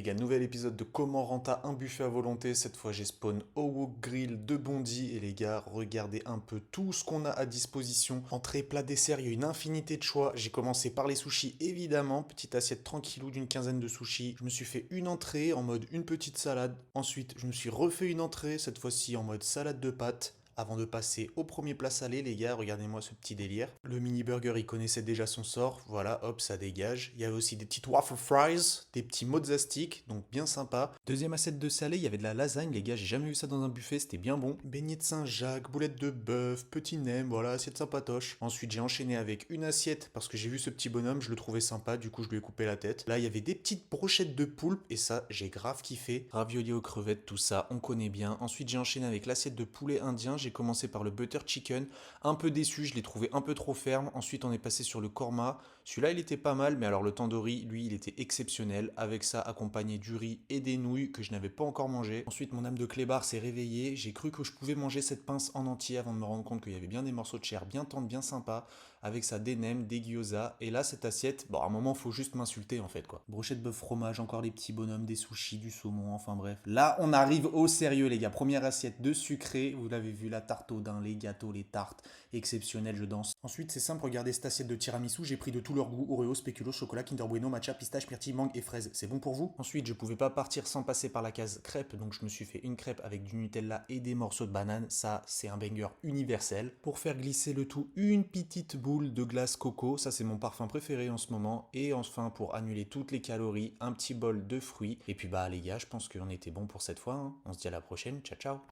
gars, nouvel épisode de Comment renta un buffet à volonté. Cette fois, j'ai spawn au Wok Grill de Bondy. Et les gars, regardez un peu tout ce qu'on a à disposition. Entrée, plat, dessert, il y a une infinité de choix. J'ai commencé par les sushis, évidemment. Petite assiette tranquillou d'une quinzaine de sushis. Je me suis fait une entrée en mode une petite salade. Ensuite, je me suis refait une entrée, cette fois-ci en mode salade de pâtes. Avant de passer au premier plat salé, les gars, regardez-moi ce petit délire. Le mini burger, il connaissait déjà son sort. Voilà, hop, ça dégage. Il y avait aussi des petites waffle fries, des petits mozza sticks, donc bien sympa. Deuxième assiette de salé, il y avait de la lasagne, les gars, j'ai jamais vu ça dans un buffet, c'était bien bon. Beignets de Saint-Jacques, boulettes de bœuf, petit nem, voilà, assiette sympatoche. Ensuite, j'ai enchaîné avec une assiette parce que j'ai vu ce petit bonhomme, je le trouvais sympa, du coup, je lui ai coupé la tête. Là, il y avait des petites brochettes de poulpe et ça, j'ai grave kiffé. Ravioli aux crevettes, tout ça, on connaît bien. Ensuite, j'ai enchaîné avec l'assiette de poulet indien. J'ai commencé par le butter chicken, un peu déçu, je l'ai trouvé un peu trop ferme. Ensuite, on est passé sur le korma. Celui-là, il était pas mal, mais alors le tandoori, lui, il était exceptionnel. Avec ça, accompagné du riz et des nouilles que je n'avais pas encore mangé. Ensuite, mon âme de clébard s'est réveillée. J'ai cru que je pouvais manger cette pince en entier avant de me rendre compte qu'il y avait bien des morceaux de chair bien tendres, bien sympas. Avec ça, des nems, des gyoza. Et là, cette assiette, bon, à un moment, faut juste m'insulter en fait, quoi. Brochette bœuf fromage, encore les petits bonhommes, des sushis, du saumon, enfin bref. Là, on arrive au sérieux, les gars. Première assiette de sucré. Vous l'avez vu, la tarte au daim, les gâteaux, les tartes. Exceptionnel, je danse. Ensuite, c'est simple, regardez cette assiette de tiramisu. J'ai pris de tous leurs goûts Oreo, spéculoos, chocolat, Kinder Bueno, matcha, pistache, myrtille, mangue et fraise. C'est bon pour vous? Ensuite, je pouvais pas partir sans passer par la case crêpe. Donc, je me suis fait une crêpe avec du Nutella et des morceaux de banane. Ça, c'est un banger universel. Pour faire glisser le tout, une petite boule de glace coco. Ça, c'est mon parfum préféré en ce moment. Et enfin, pour annuler toutes les calories, un petit bol de fruits. Et puis, bah, les gars, je pense qu'on était bon pour cette fois, hein. On se dit à la prochaine. Ciao, ciao.